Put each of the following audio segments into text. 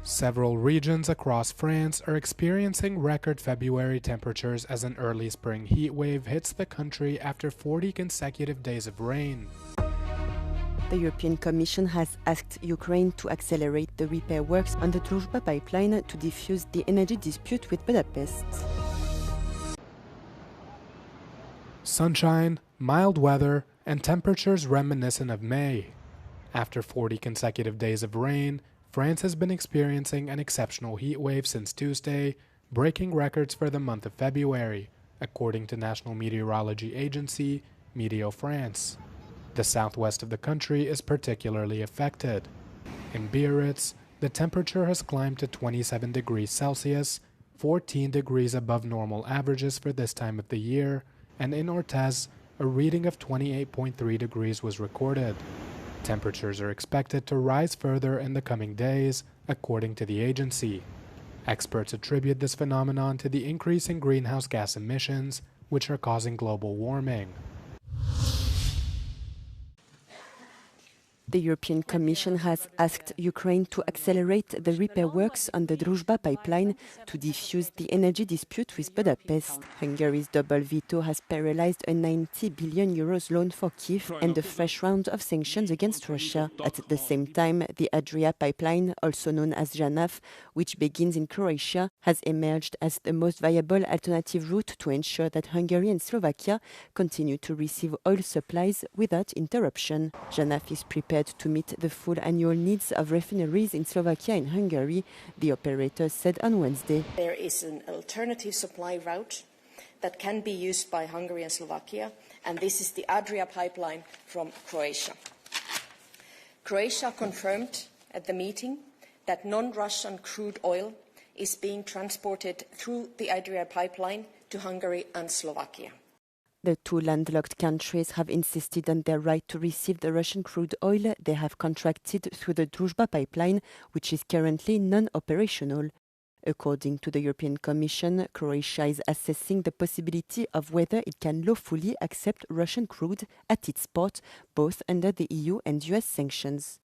Several regions across France are experiencing record February temperatures as an early spring heat wave hits the country after 40 consecutive days of rain. The European Commission has asked Ukraine to accelerate the repair works on the Druzhba pipeline to defuse the energy dispute with Budapest. Sunshine, mild weather, and temperatures reminiscent of May. After 40 consecutive days of rain, France has been experiencing an exceptional heat wave since Tuesday, breaking records for the month of February, according to National Meteorology Agency, Meteo France. The southwest of the country is particularly affected. In Biarritz, the temperature has climbed to 27 degrees Celsius, 14 degrees above normal averages for this time of the year, and in Orthez, a reading of 28.3 degrees was recorded. Temperatures are expected to rise further in the coming days, according to the agency. Experts attribute this phenomenon to the increase in greenhouse gas emissions, which are causing global warming. The European Commission has asked Ukraine to accelerate the repair works on the Druzhba pipeline to defuse the energy dispute with Budapest. Hungary's double veto has paralyzed a 90 billion euros loan for Kiev and a fresh round of sanctions against Russia. At the same time, the Adria pipeline, also known as JANAF, which begins in Croatia, has emerged as the most viable alternative route to ensure that Hungary and Slovakia continue to receive oil supplies without interruption. JANAF is prepared to meet the full annual needs of refineries in Slovakia and Hungary, the operator said on Wednesday. There is an alternative supply route that can be used by Hungary and Slovakia, and this is the Adria pipeline from Croatia. Croatia confirmed at the meeting that non-Russian crude oil is being transported through the Adria pipeline to Hungary and Slovakia. The two landlocked countries have insisted on their right to receive the Russian crude oil they have contracted through the Druzhba pipeline, which is currently non-operational. According to the European Commission, Croatia is assessing the possibility of whether it can lawfully accept Russian crude at its port, both under the EU and US sanctions.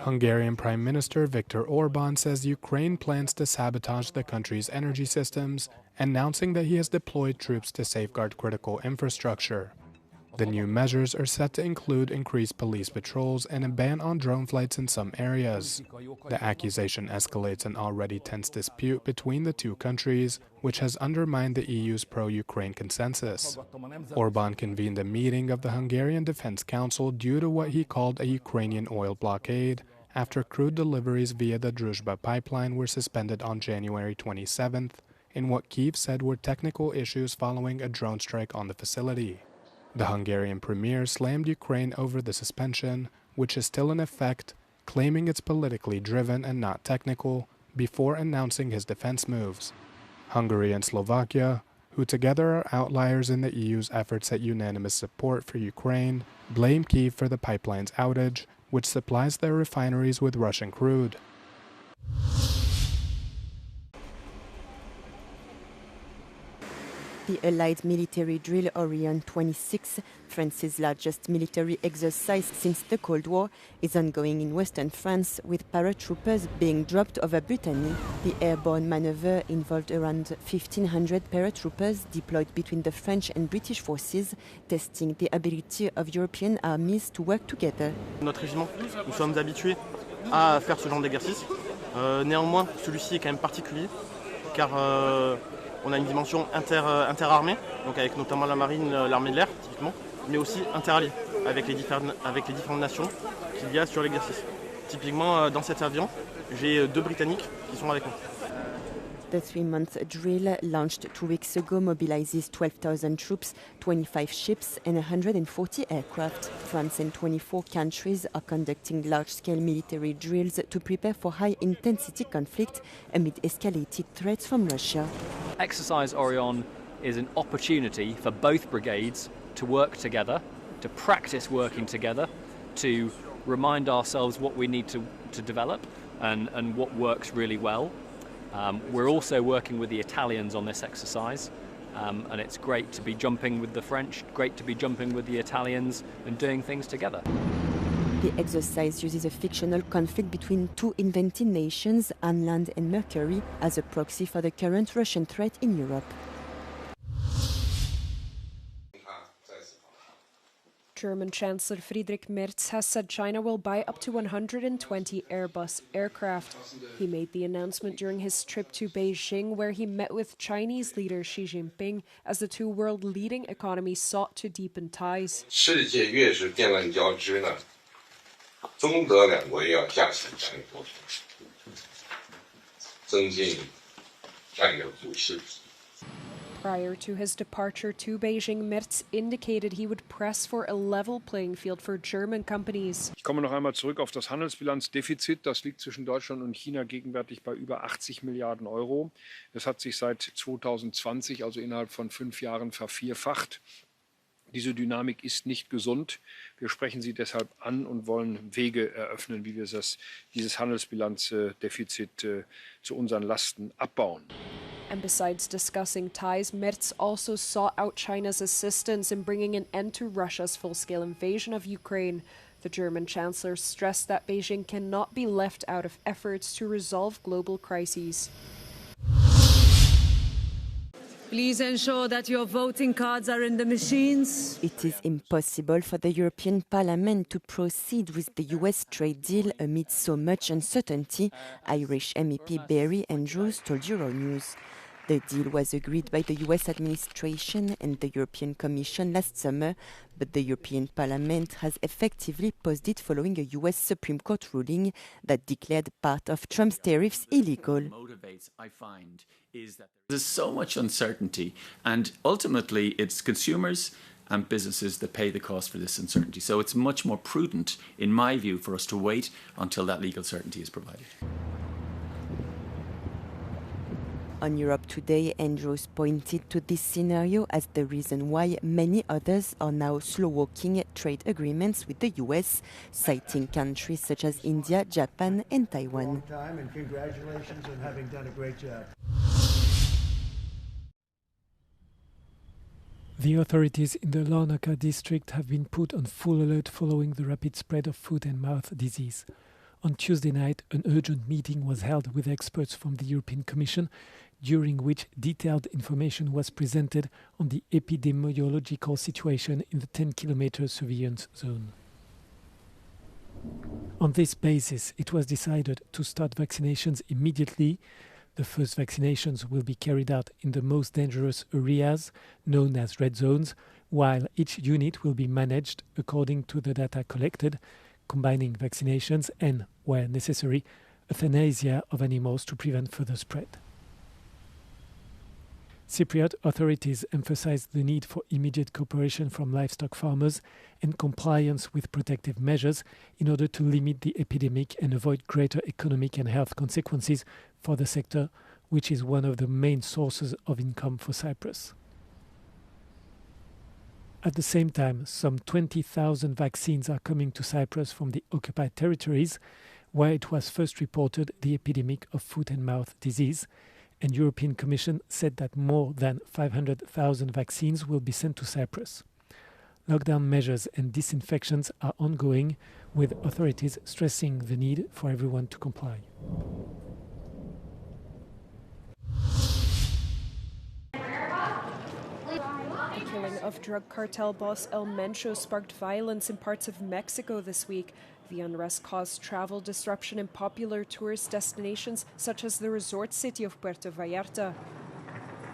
Hungarian Prime Minister Viktor Orbán says Ukraine plans to sabotage the country's energy systems, announcing that he has deployed troops to safeguard critical infrastructure. The new measures are set to include increased police patrols and a ban on drone flights in some areas. The accusation escalates an already tense dispute between the two countries, which has undermined the EU's pro-Ukraine consensus. Orbán convened a meeting of the Hungarian Defense Council due to what he called a Ukrainian oil blockade, after crude deliveries via the Druzhba pipeline were suspended on January 27th, in what Kyiv said were technical issues following a drone strike on the facility. The Hungarian premier slammed Ukraine over the suspension, which is still in effect, claiming it's politically driven and not technical, before announcing his defense moves. Hungary and Slovakia, who together are outliers in the EU's efforts at unanimous support for Ukraine, blame Kyiv for the pipeline's outage, which supplies their refineries with Russian crude. The Allied military drill Orion 26, France's largest military exercise since the Cold War, is ongoing in western France, with paratroopers being dropped over Brittany. The airborne maneuver involved around 1,500 paratroopers deployed between the French and British forces, testing the ability of European armies to work together. Notre régiment, nous sommes habitués à faire ce genre d'exercice. Néanmoins, celui-ci est quand même particulier, car on a une dimension interarmée, donc avec notamment la marine, l'armée de l'air, typiquement, mais aussi interalliée, avec les différentes nations qu'il y a sur l'exercice. Typiquement, dans cet avion, j'ai 2 Britanniques qui sont avec moi. The 3-month drill, launched 2 weeks ago, mobilizes 12,000 troops, 25 ships and 140 aircraft. France and 24 countries are conducting large-scale military drills to prepare for high-intensity conflict amid escalated threats from Russia. Exercise Orion is an opportunity for both brigades to work together, to practice working together, to remind ourselves what we need to develop and what works really well. We're also working with the Italians on this exercise, and it's great to be jumping with the French, great to be jumping with the Italians and doing things together. The exercise uses a fictional conflict between two invented nations, Ireland and Mercury, as a proxy for the current Russian threat in Europe. German Chancellor Friedrich Merz has said China will buy up to 120 Airbus aircraft. He made the announcement during his trip to Beijing, where he met with Chinese leader Xi Jinping as the two world-leading economies sought to deepen ties. 世界越是电乱交织呢，中德两国要加强战略沟通，增进战略互信。 Prior to his departure to Beijing, Merz indicated he would press for a level playing field for German companies. Ich komme noch einmal zurück auf das Handelsbilanzdefizit. Das liegt zwischen Deutschland und China gegenwärtig bei über 80 Milliarden Euro. Das hat sich seit 2020, also innerhalb von 5 Jahren, vervierfacht. Diese Dynamik ist nicht gesund. Wir sprechen sie deshalb an und wollen Wege eröffnen, wie wir dieses Handelsbilanzdefizit zu unseren Lasten abbauen. And besides discussing ties, Merz also sought out China's assistance in bringing an end to Russia's full-scale invasion of Ukraine. The German Chancellor stressed that Beijing cannot be left out of efforts to resolve global crises. Please ensure that your voting cards are in the machines. It is impossible for the European Parliament to proceed with the US trade deal amid so much uncertainty, Irish MEP Barry Andrews told Euronews. The deal was agreed by the US administration and the European Commission last summer, but the European Parliament has effectively paused it following a US Supreme Court ruling that declared part of Trump's tariffs illegal. Motivates, I find, is that there's so much uncertainty, and ultimately it's consumers and businesses that pay the cost for this uncertainty. So it's much more prudent, in my view, for us to wait until that legal certainty is provided. On Europe Today, Andrews pointed to this scenario as the reason why many others are now slow-walking trade agreements with the US, citing countries such as India, Japan and Taiwan. Long time, and congratulations on having done a great job. The authorities in the Larnaca district have been put on full alert following the rapid spread of foot and mouth disease. On Tuesday night, an urgent meeting was held with experts from the European Commission, during which detailed information was presented on the epidemiological situation in the 10-kilometer surveillance zone. On this basis, it was decided to start vaccinations immediately. The first vaccinations will be carried out in the most dangerous areas, known as red zones, while each unit will be managed according to the data collected, combining vaccinations and, where necessary, euthanasia of animals to prevent further spread. Cypriot authorities emphasized the need for immediate cooperation from livestock farmers and compliance with protective measures in order to limit the epidemic and avoid greater economic and health consequences for the sector, which is one of the main sources of income for Cyprus. At the same time, some 20,000 vaccines are coming to Cyprus from the occupied territories, where it was first reported the epidemic of foot and mouth disease, and European Commission said that more than 500,000 vaccines will be sent to Cyprus. Lockdown measures and disinfections are ongoing, with authorities stressing the need for everyone to comply. The killing of drug cartel boss El Mencho sparked violence in parts of Mexico this week. The unrest caused travel disruption in popular tourist destinations such as the resort city of Puerto Vallarta.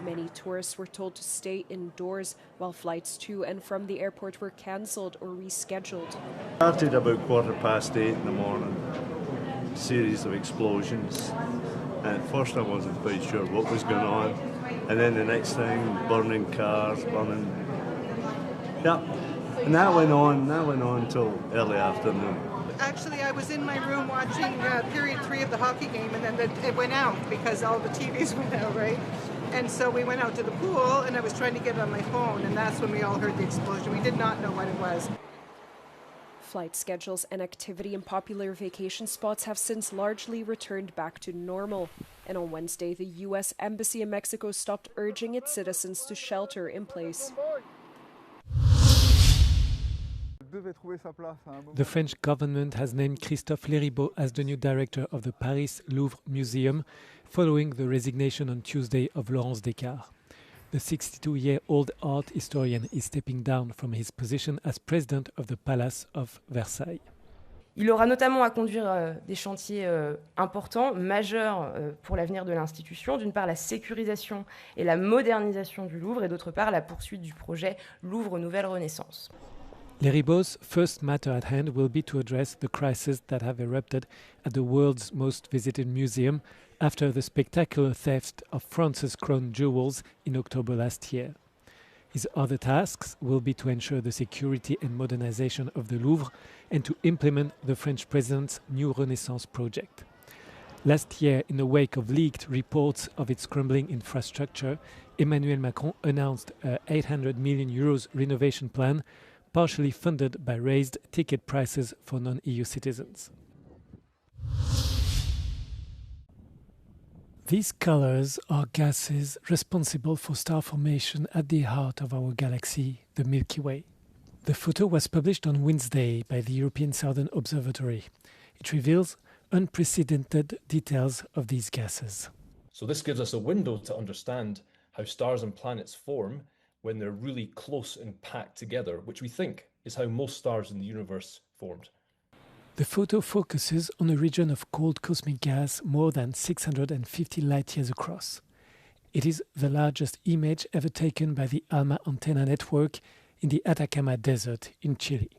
Many tourists were told to stay indoors, while flights to and from the airport were cancelled or rescheduled. Started about 8:15 in the morning, a series of explosions. And at first I wasn't quite sure what was going on, and then the next thing, burning cars, burning... Yeah, and that went on till early afternoon. Actually, I was in my room watching period 3 of the hockey game, and then it went out because all the TVs went out, right? And so we went out to the pool, and I was trying to get it on my phone, and that's when we all heard the explosion. We did not know what it was. Flight schedules and activity in popular vacation spots have since largely returned back to normal. And on Wednesday, the U.S. Embassy in Mexico stopped urging its citizens to shelter in place. The French government has named Christophe Leribaud as the new director of the Paris Louvre Museum, following the resignation on Tuesday of Laurence Descartes. The 62-year-old art historian is stepping down from his position as president of the Palace of Versailles. Il aura notamment à conduire des chantiers importants, majeurs pour l'avenir de l'institution. D'une part, la sécurisation et la modernisation du Louvre, et d'autre part, la poursuite du projet Louvre Nouvelle Renaissance. Leribaud's first matter at hand will be to address the crises that have erupted at the world's most visited museum after the spectacular theft of France's crown jewels in October last year. His other tasks will be to ensure the security and modernization of the Louvre and to implement the French president's new Renaissance project. Last year, in the wake of leaked reports of its crumbling infrastructure, Emmanuel Macron announced a €800 million renovation plan, partially funded by raised ticket prices for non-EU citizens. These colors are gases responsible for star formation at the heart of our galaxy, the Milky Way. The photo was published on Wednesday by the European Southern Observatory. It reveals unprecedented details of these gases. So this gives us a window to understand how stars and planets form when they're really close and packed together, which we think is how most stars in the universe formed. The photo focuses on a region of cold cosmic gas more than 650 light-years across. It is the largest image ever taken by the ALMA antenna network in the Atacama Desert in Chile.